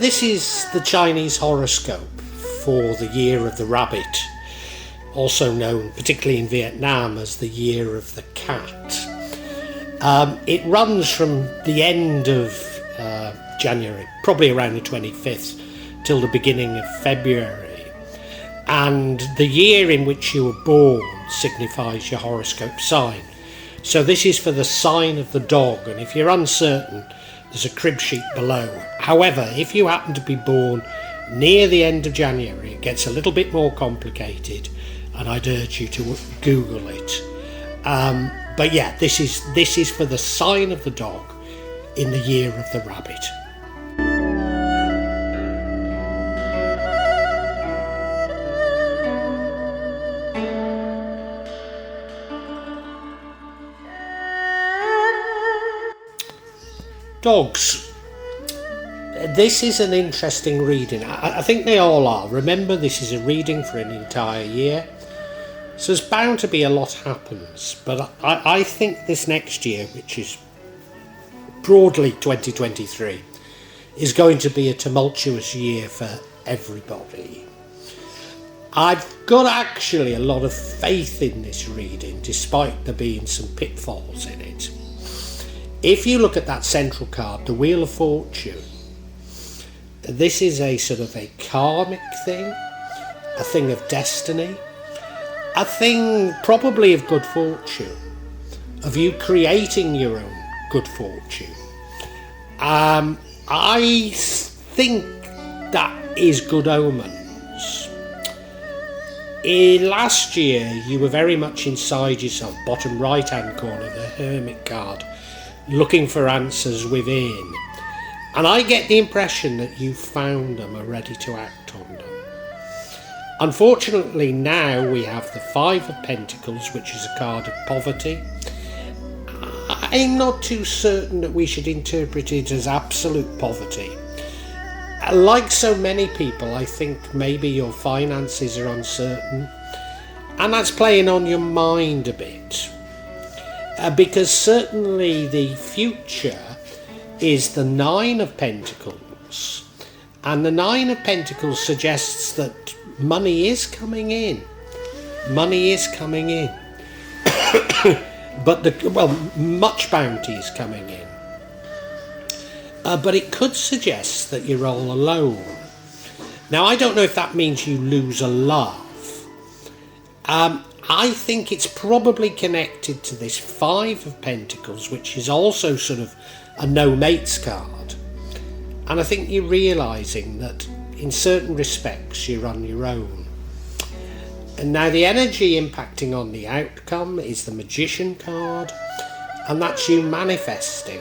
This is the Chinese horoscope for the Year of the Rabbit, also known, particularly in Vietnam, as the Year of the Cat. It runs from the end of January, probably around the 25th, till the beginning of February. And the year in which you were born signifies your horoscope sign. So this is for the sign of the dog, and if you're uncertain, there's a crib sheet below. However, if you happen to be born near the end of January, it gets a little bit more complicated, and I'd urge you to Google it. But yeah, this is for the sign of the dog in the Year of the Rabbit. Dogs. This is an interesting reading. I think they all are. Remember, this is a reading for an entire year. So there's bound to be a lot happens. But I think this next year, which is broadly 2023, is going to be a tumultuous year for everybody. I've got actually a lot of faith in this reading, despite there being some pitfalls in it. If you look at that central card, the Wheel of Fortune, this is a sort of a karmic thing, a thing of destiny, a thing probably of good fortune, of you creating your own good fortune. I think that is good omens. Last year, you were very much inside yourself, bottom right-hand corner, the Hermit card, looking for answers within, and I get the impression that you found them, are ready to act on them. Unfortunately, now we have the Five of Pentacles, which is a card of poverty. I'm not too certain that we should interpret it as absolute poverty. Like so many people, I think maybe your finances are uncertain, and that's playing on your mind a bit. Because certainly the future is the Nine of Pentacles, and the Nine of Pentacles suggests that money is coming in. Money is coming in. But much bounty is coming in. But it could suggest that you're all alone. Now, I don't know if that means you lose a love. I think it's probably connected to this Five of Pentacles, which is also sort of a no mates card. And I think you're realising that in certain respects you're on your own. And now the energy impacting on the outcome is the Magician card, and that's you manifesting.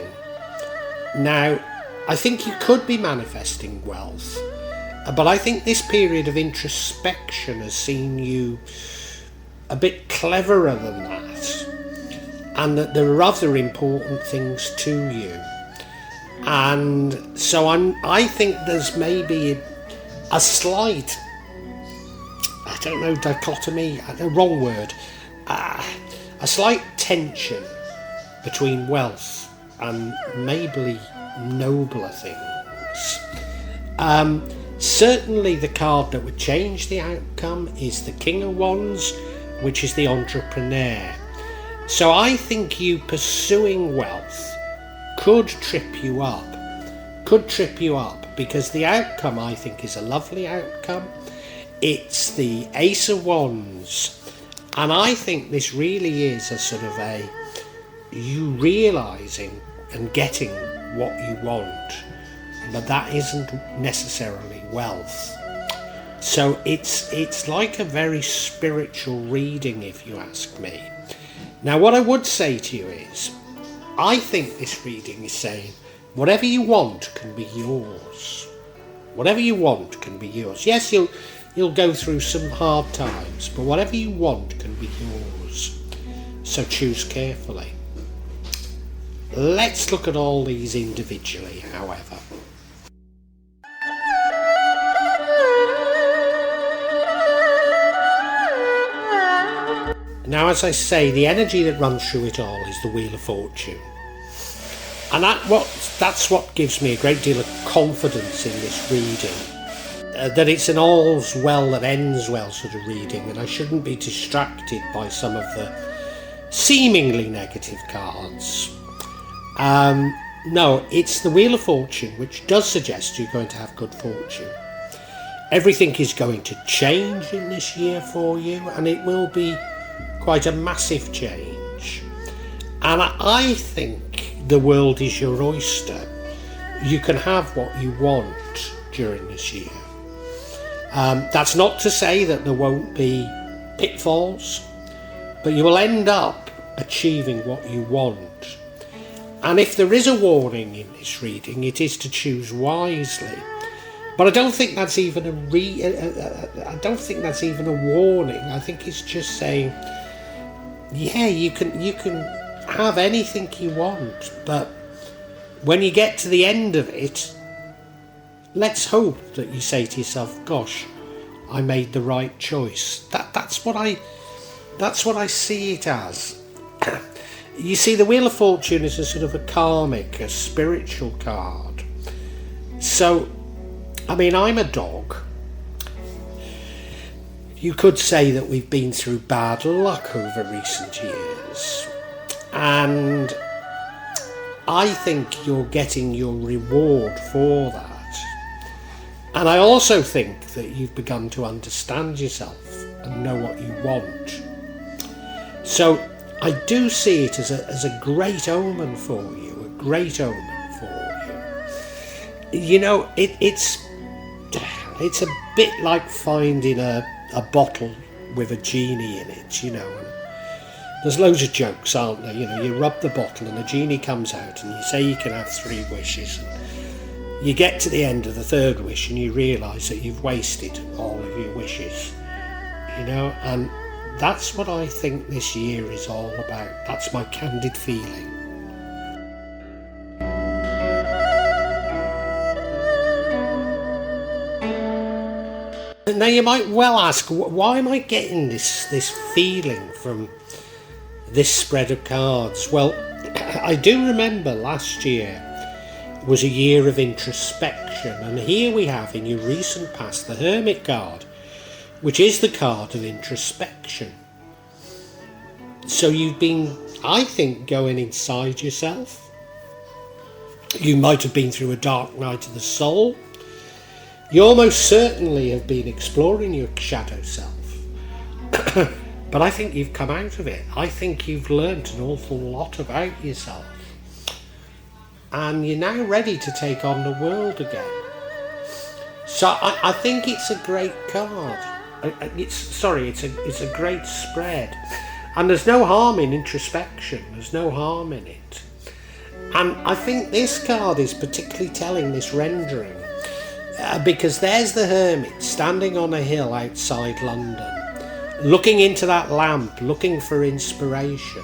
Now, I think you could be manifesting wealth, but I think this period of introspection has seen you a bit cleverer than that, and that there are other important things to you. And so I think there's maybe a slight, I don't know, dichotomy, a wrong word, a slight tension between wealth and maybe nobler things. Certainly the card that would change the outcome is the King of Wands, which is the entrepreneur. So I think you pursuing wealth could trip you up, because the outcome, I think, is a lovely outcome. It's the Ace of Wands, and I think this really is a sort of a you realising and getting what you want, but that isn't necessarily wealth. So it's like a very spiritual reading, if you ask me. Now, what I would say to you is, I think this reading is saying, whatever you want can be yours. Whatever you want can be yours. Yes, you'll go through some hard times, but whatever you want can be yours. So choose carefully. Let's look at all these individually, however. Now, as I say, the energy that runs through it all is the Wheel of Fortune. And that's what gives me a great deal of confidence in this reading. That it's an all's well that ends well sort of reading, and I shouldn't be distracted by some of the seemingly negative cards. No, it's the Wheel of Fortune, which does suggest you're going to have good fortune. Everything is going to change in this year for you, and it will be quite a massive change. And I think the world is your oyster. You can have what you want during this year. That's not to say that there won't be pitfalls, but you will end up achieving what you want. And if there is a warning in this reading, it is to choose wisely. But I don't think that's even I don't think that's even a warning. I think it's just saying, yeah, you can have anything you want, but when you get to the end of it, let's hope that you say to yourself, gosh, I made the right choice. That's what I see it as. You see, the Wheel of Fortune is a sort of a karmic, a spiritual card. So, I mean, I'm a dog. You could say that we've been through bad luck over recent years. And I think you're getting your reward for that. And I also think that you've begun to understand yourself and know what you want. So I do see it as a great omen for you, a great omen for you. You know, it's a bit like finding a bottle with a genie in it, you know. And there's loads of jokes, aren't there? You know, you rub the bottle and the genie comes out and you say you can have 3 wishes. And you get to the end of the 3rd wish and you realise that you've wasted all of your wishes, you know. And that's what I think this year is all about. That's my candid feeling. Now you might well ask, why am I getting this feeling from this spread of cards? Well, I do remember last year was a year of introspection, and here we have in your recent past the Hermit card, which is the card of introspection. So you've been, I think, going inside yourself. You might have been through a dark night of the soul. You almost certainly have been exploring your shadow self. But I think you've come out of it. I think you've learnt an awful lot about yourself. And you're now ready to take on the world again. So I think it's a great card. It's a great spread. And there's no harm in introspection. There's no harm in it. And I think this card is particularly telling, this rendering, because there's the Hermit standing on a hill outside London, looking into that lamp, looking for inspiration.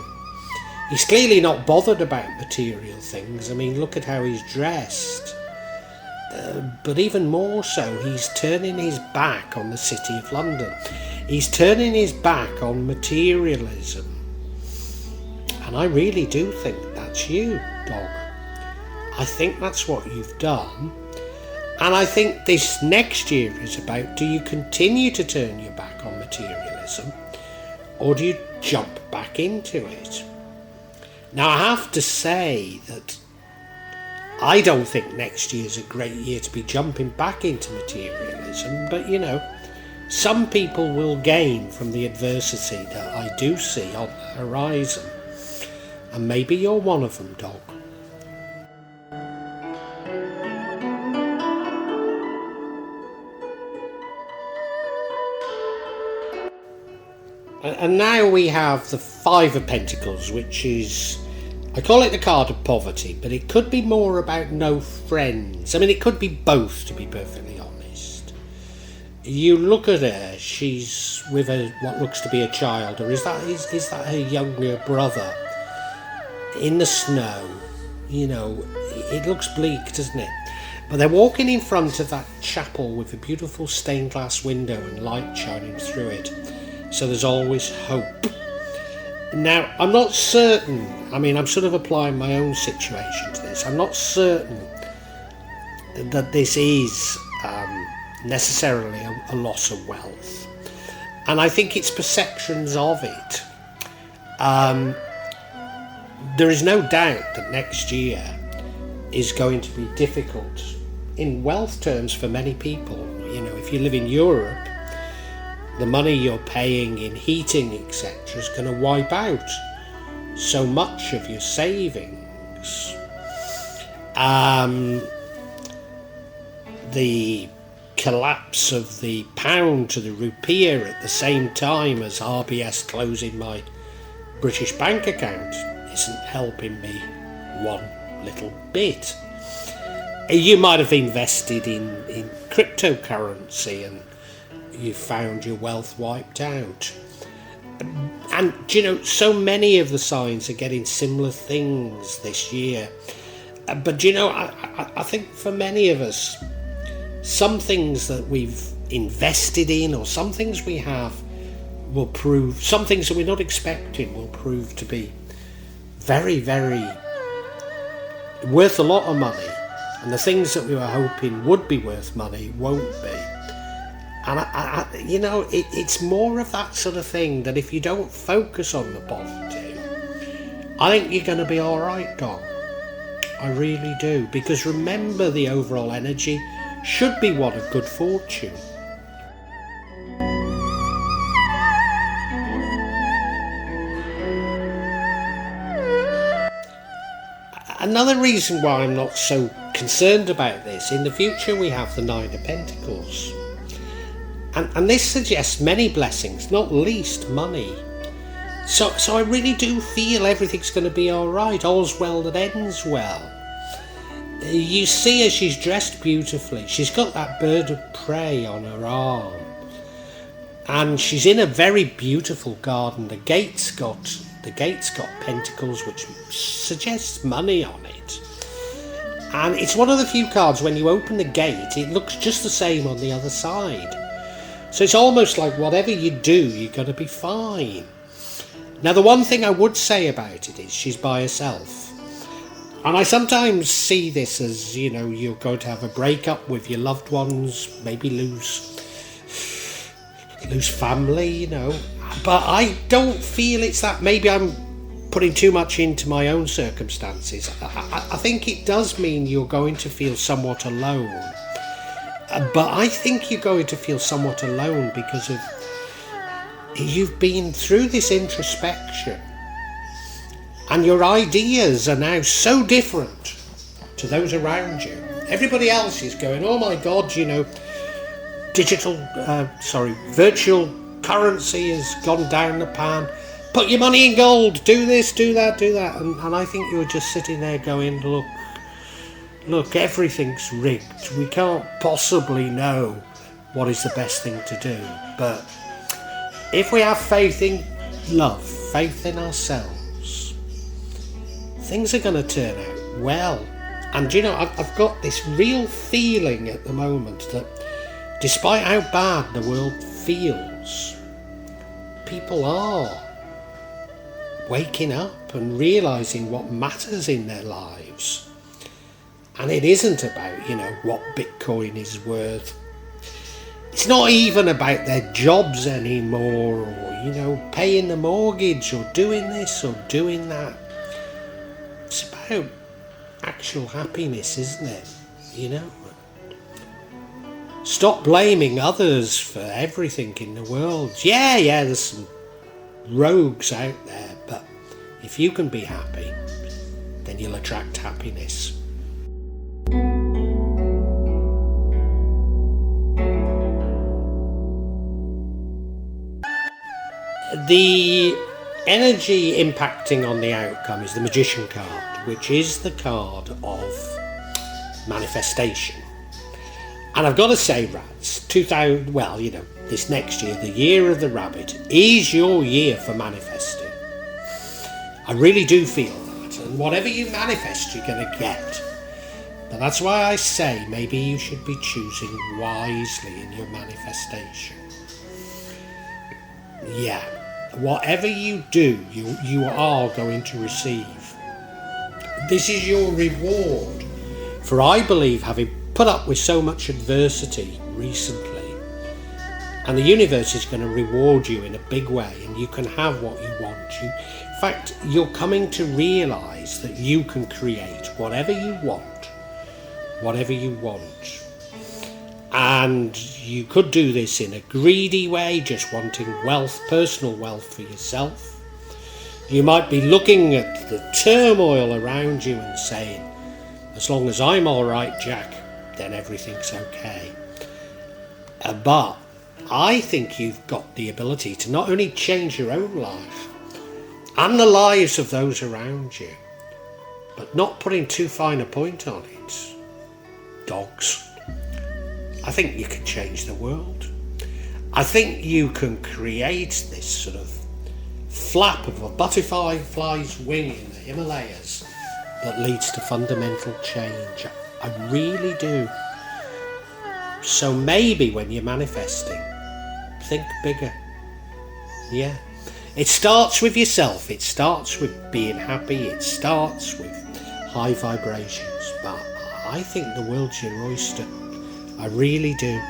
He's clearly not bothered about material things. I mean, look at how he's dressed. But even more so, he's turning his back on the City of London. He's turning his back on materialism. And I really do think that's you, dog. I think that's what you've done. And I think this next year is about, do you continue to turn your back on materialism, or do you jump back into it? Now, I have to say that I don't think next year's a great year to be jumping back into materialism, but you know, some people will gain from the adversity that I do see on the horizon, and maybe you're one of them, dog. And now we have the 5 of Pentacles, which is, I call it the card of poverty, but it could be more about no friends. I mean, it could be both, to be perfectly honest. You look at her, she's with what looks to be a child, or is that her younger brother in the snow? You know, it looks bleak, doesn't it? But they're walking in front of that chapel with a beautiful stained glass window and light shining through it. So there's always hope. Now, I'm not certain, I mean, I'm sort of applying my own situation to this, accounts, I'm not certain that this is necessarily a loss of wealth. And I think it's perceptions of it. There is no doubt that next year is going to be difficult in wealth terms for many people. You know, if you live in Europe, the money you're paying in heating, etc., is going to wipe out so much of your savings. The collapse of the pound to the rupiah at the same time as RBS closing my British bank account isn't helping me one little bit. You might have invested in cryptocurrency and you found your wealth wiped out. And you know, so many of the signs are getting similar things this year. But you know, I think for many of us, some things that we've invested in or some things we have will prove, some things that we're not expecting will prove to be very, very worth a lot of money. And the things that we were hoping would be worth money won't be. And you know, it's more of that sort of thing that if you don't focus on the positive, I think you're going to be all right, Doc. I really do. Because remember, the overall energy should be one of good fortune. Another reason why I'm not so concerned about this, in the future we have the Nine of Pentacles. And this suggests many blessings, not least money. So I really do feel everything's going to be all right. All's well that ends well. You see her, she's dressed beautifully. She's got that bird of prey on her arm. And she's in a very beautiful garden. The gate's got pentacles, which suggests money on it. And it's one of the few cards, when you open the gate, it looks just the same on the other side. So it's almost like whatever you do, you're going to be fine. Now, the one thing I would say about it is she's by herself. And I sometimes see this as, you know, you're going to have a breakup with your loved ones, maybe lose family, you know. But I don't feel it's that. Maybe I'm putting too much into my own circumstances. I think it does mean you're going to feel somewhat alone. But I think you're going to feel somewhat alone because of you've been through this introspection and your ideas are now so different to those around you. Everybody else is going, oh my God, you know, virtual currency has gone down the pan. Put your money in gold, do this, do that. And I think you're just sitting there going, look, everything's rigged. We can't possibly know what is the best thing to do. But if we have faith in love, faith in ourselves, things are going to turn out well. And you know, I've got this real feeling at the moment that despite how bad the world feels, people are waking up and realising what matters in their lives. And it isn't about, you know, what Bitcoin is worth. It's not even about their jobs anymore, or, you know, paying the mortgage or doing this or doing that. It's about actual happiness, isn't it? You know? Stop blaming others for everything in the world. Yeah, there's some rogues out there, but if you can be happy, then you'll attract happiness. The energy impacting on the outcome is the Magician card, which is the card of manifestation. And I've got to say, Rats, this next year, the year of the rabbit, is your year for manifesting. I really do feel that. And whatever you manifest, you're going to get. But that's why I say maybe you should be choosing wisely in your manifestation. Yeah, whatever you do, you are going to receive. This is your reward. For I believe, having put up with so much adversity recently, and the universe is going to reward you in a big way, and you can have what you want. In fact, you're coming to realise that you can create whatever you want. Whatever you want. And you could do this in a greedy way, just wanting wealth, personal wealth for yourself. You might be looking at the turmoil around you and saying, as long as I'm all right, Jack, then everything's okay. But I think you've got the ability to not only change your own life and the lives of those around you, but not putting too fine a point on it, dogs. I think you can change the world. I think you can create this sort of flap of a butterfly's wing in the Himalayas that leads to fundamental change. I really do. So maybe when you're manifesting, think bigger. Yeah. It starts with yourself. It starts with being happy. It starts with high vibrations. But I think the world's your oyster. I really do.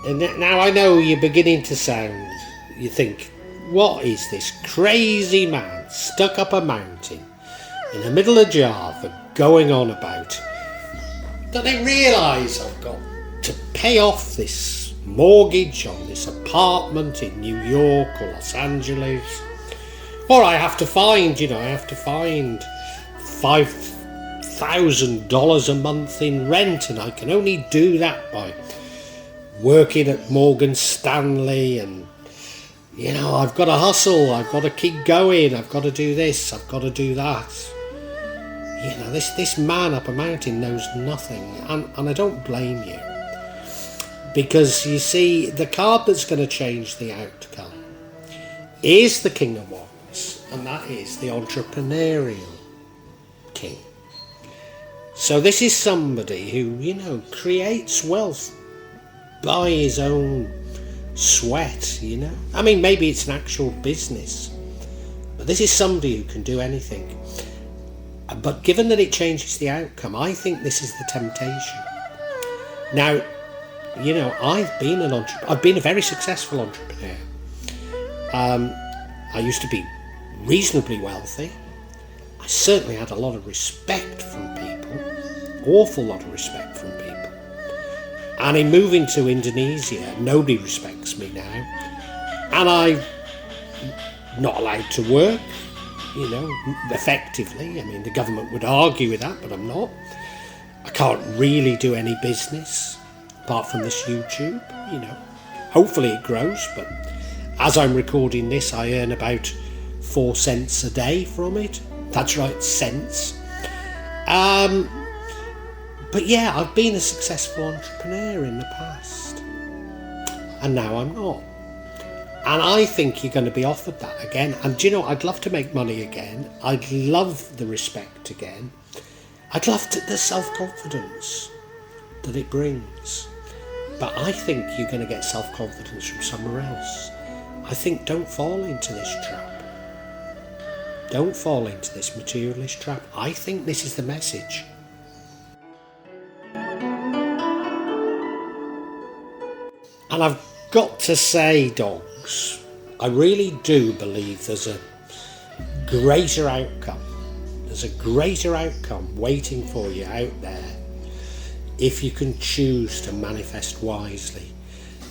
And now I know you're beginning to sound, you think, what is this crazy man stuck up a mountain in the middle of Java going on about? Don't they realise I've got to pay off this mortgage on this apartment in New York or Los Angeles? Or I have to find $5,000 a month in rent, and I can only do that by working at Morgan Stanley, and I've got to hustle, I've got to keep going, I've got to do this, I've got to do that. This man up a mountain knows nothing, and I don't blame you, because you see, the card that's going to change the outcome is the King of Wands, and that is the entrepreneurial king. So this is somebody who, creates wealth by his own sweat, I mean, maybe it's an actual business, but this is somebody who can do anything. But given that it changes the outcome, I think this is the temptation. Now, I've been a very successful entrepreneur. I used to be reasonably wealthy. I certainly had a lot of respect from people, awful lot of respect from people. And in moving to Indonesia, nobody respects me now. And I'm not allowed to work, effectively. I mean, the government would argue with that, but I'm not. I can't really do any business apart from this YouTube, Hopefully it grows, but as I'm recording this, I earn about 4 cents a day from it. That's right, cents. But yeah, I've been a successful entrepreneur in the past, and now I'm not. And I think you're going to be offered that again. And I'd love to make money again. I'd love the respect again. I'd love the self-confidence that it brings. But I think you're going to get self-confidence from somewhere else. I think don't fall into this trap. Don't fall into this materialist trap. I think this is the message. And I've got to say, dogs, I really do believe there's a greater outcome. There's a greater outcome waiting for you out there if you can choose to manifest wisely.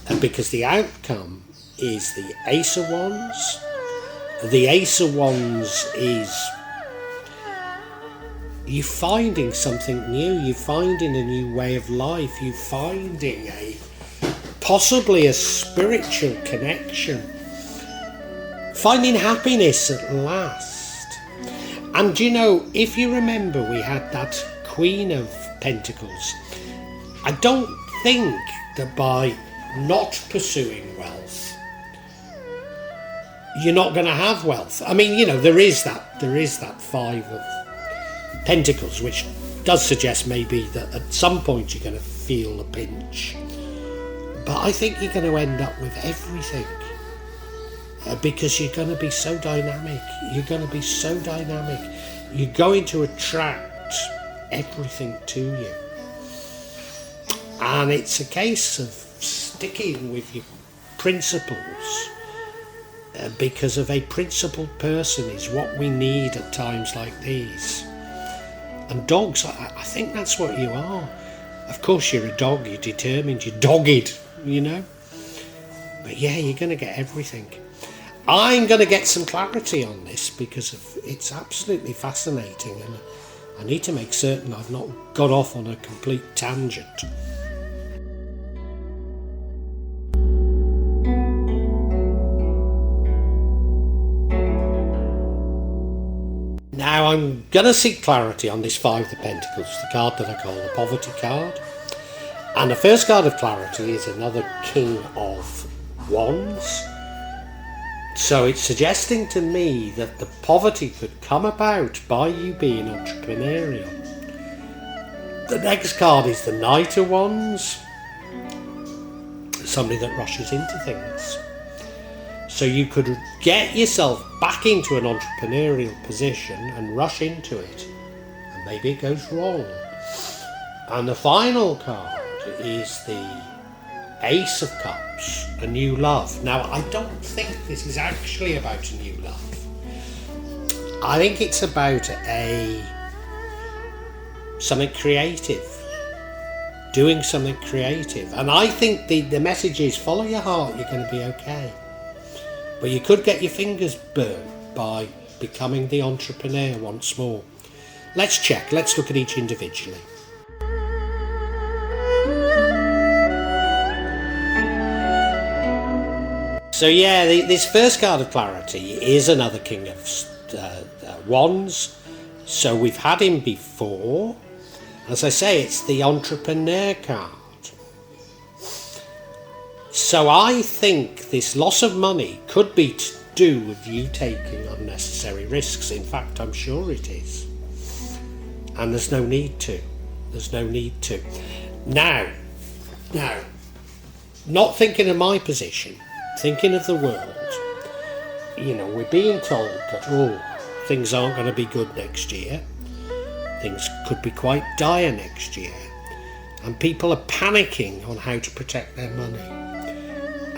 And because the outcome is the Ace of Wands. The Ace of Wands is you finding something new, you finding a new way of life, you finding possibly a spiritual connection, finding happiness at last. And if you remember, we had that Queen of Pentacles. I don't think that by not pursuing wealth, you're not going to have wealth. I mean, there is that Five of Pentacles, which does suggest maybe that at some point you're going to feel a pinch. But I think you're going to end up with everything. because you're going to be so dynamic. You're going to be so dynamic. You're going to attract everything to you. And it's a case of sticking with your principles, because of a principled person is what we need at times like these. And dogs, I think that's what you are. Of course you're a dog, you're determined, you're dogged, you know. But yeah, you're going to get everything. I'm going to get some clarity on this because it's absolutely fascinating, and I need to make certain I've not got off on a complete tangent. Now I'm going to seek clarity on this Five of Pentacles, the card that I call the Poverty card. And the first card of clarity is another King of Wands. So it's suggesting to me that the poverty could come about by you being entrepreneurial. The next card is the Knight of Wands. Somebody that rushes into things. So you could get yourself back into an entrepreneurial position and rush into it, and maybe it goes wrong. And the final card is the Ace of Cups, a new love. Now, I don't think this is actually about a new love. I think it's about something creative, doing something creative. And I think the message is follow your heart, you're going to be okay. But you could get your fingers burnt by becoming the entrepreneur once more. Let's check. Let's look at each individually. So yeah, this first card of clarity is another King of Wands. So we've had him before. As I say, it's the entrepreneur card. So I think this loss of money could be to do with you taking unnecessary risks. In fact, I'm sure it is. And there's no need to. There's no need to. Now, not thinking of my position, thinking of the world, you know, we're being told that, things aren't going to be good next year. Things could be quite dire next year. And people are panicking on how to protect their money.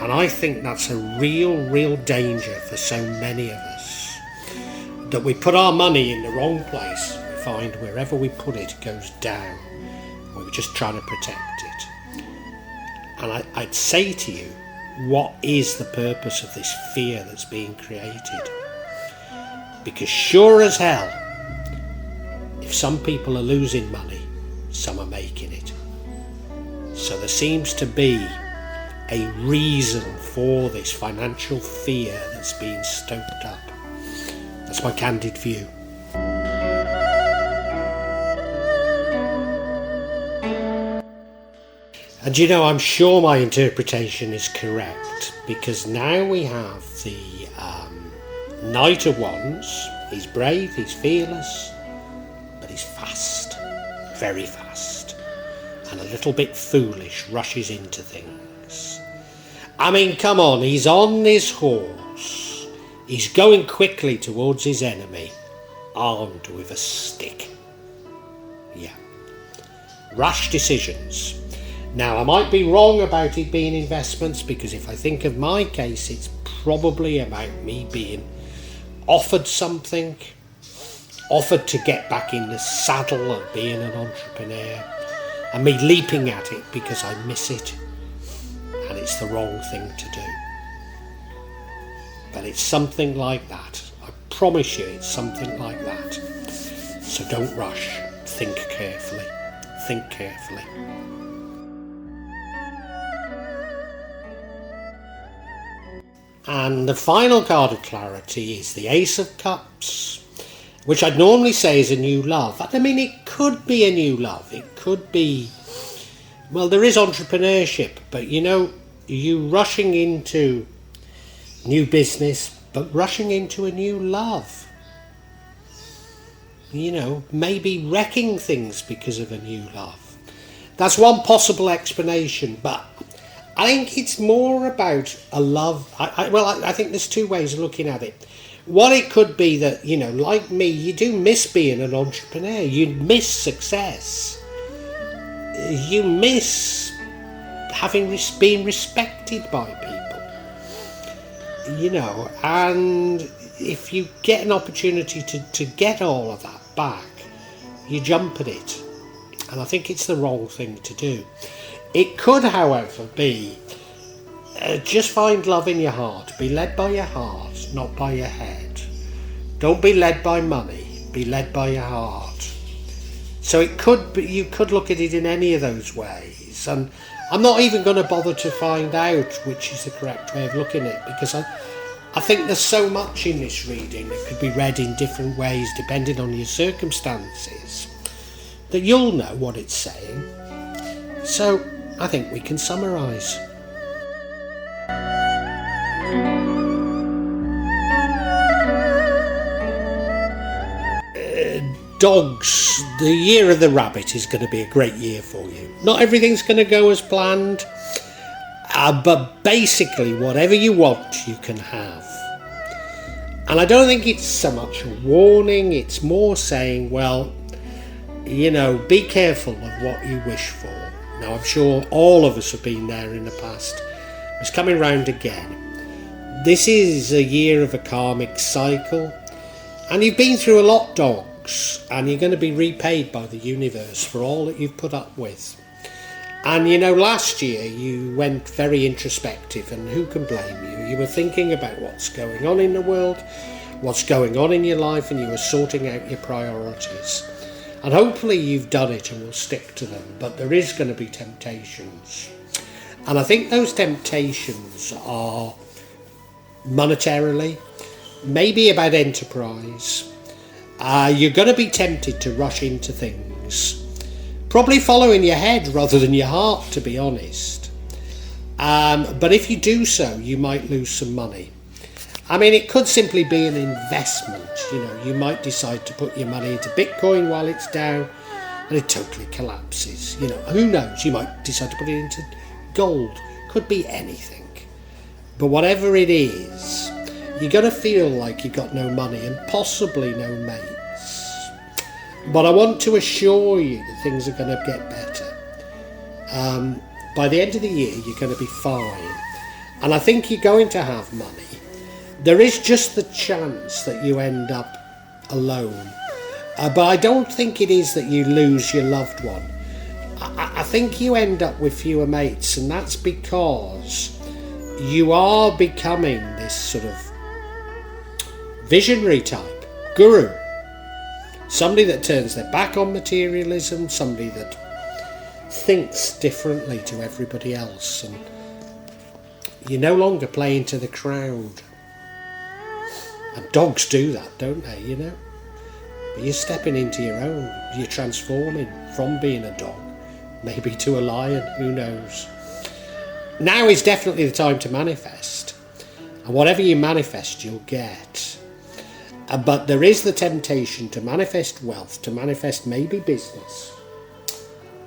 And I think that's a real danger for so many of us. That we put our money in the wrong place. We find wherever we put it goes down. We're just trying to protect it. And I'd say to you, what is the purpose of this fear that's being created? Because sure as hell, if some people are losing money, some are making it. So there seems to be a reason for this financial fear that's being stoked up. That's my candid view. And you know, I'm sure my interpretation is correct, because now we have the Knight of Wands. He's brave, he's fearless, but he's fast, very fast, and a little bit foolish, rushes into things. I mean, come on, he's on his horse, he's going quickly towards his enemy, armed with a stick. Yeah, rash decisions. Now, I might be wrong about it being investments, because if I think of my case, it's probably about me being offered something, offered to get back in the saddle of being an entrepreneur, and me leaping at it because I miss it, and it's the wrong thing to do. But it's something like that. I promise you it's something like that. So don't rush. Think carefully. Think carefully. And the final card of clarity is the Ace of Cups, which I'd normally say is a new love. I mean, it could be a new love. It could be, well, there is entrepreneurship, but you know, you rushing into new business, but rushing into a new love. You know, maybe wrecking things because of a new love. That's one possible explanation, but I think it's more about a love. I think there's two ways of looking at it. One, it could be that, like me, you do miss being an entrepreneur. You miss success. You miss being respected by people. And if you get an opportunity to get all of that back, you jump at it. And I think it's the wrong thing to do. It could, however, be just find love in your heart. Be led by your heart, not by your head. Don't be led by money. Be led by your heart. So it could be, you could look at it in any of those ways. And I'm not even going to bother to find out which is the correct way of looking at it, because I think there's so much in this reading that could be read in different ways depending on your circumstances, that you'll know what it's saying. So I think we can summarise. Dogs, the year of the rabbit is going to be a great year for you. Not everything's going to go as planned, but basically whatever you want you can have. And I don't think it's so much a warning, it's more saying, well, be careful of what you wish for. Now, I'm sure all of us have been there in the past. It's coming round again. This is a year of a karmic cycle, and you've been through a lot, dogs, and you're going to be repaid by the universe for all that you've put up with. And last year you went very introspective, and who can blame you? You were thinking about what's going on in the world, what's going on in your life, and you were sorting out your priorities. And hopefully you've done it and will stick to them, but there is going to be temptations. And I think those temptations are monetarily, maybe about enterprise. You're going to be tempted to rush into things, probably following your head rather than your heart, to be honest. But if you do so, you might lose some money. I mean, it could simply be an investment. You might decide to put your money into Bitcoin while it's down and it totally collapses. Who knows? You might decide to put it into gold. Could be anything. But whatever it is, you're going to feel like you've got no money and possibly no mates. But I want to assure you that things are going to get better. By the end of the year, you're going to be fine. And I think you're going to have money. There is just the chance that you end up alone. But I don't think it is that you lose your loved one. I think you end up with fewer mates, and that's because you are becoming this sort of visionary type, guru. Somebody that turns their back on materialism, somebody that thinks differently to everybody else, and you no longer play into the crowd. And dogs do that, don't they, But you're stepping into your own. You're transforming from being a dog, maybe to a lion, who knows. Now is definitely the time to manifest. And whatever you manifest, you'll get. But there is the temptation to manifest wealth, to manifest maybe business.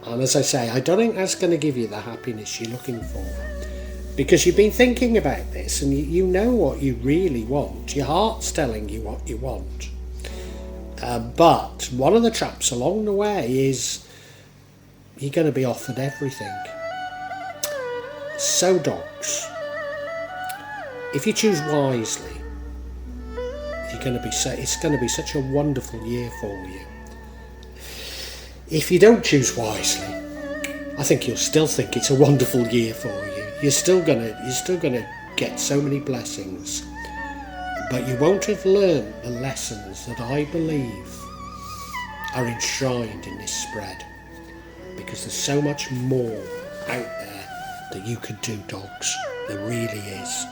And as I say, I don't think that's going to give you the happiness you're looking for. Because you've been thinking about this and you know what you really want. Your heart's telling you what you want. But one of the traps along the way is you're going to be offered everything. So dogs, if you choose wisely, it's going to be such a wonderful year for you. If you don't choose wisely, I think you'll still think it's a wonderful year for you. You're still gonna get so many blessings, but you won't have learned the lessons that I believe are enshrined in this spread, because there's so much more out there that you could do, dogs. There really is.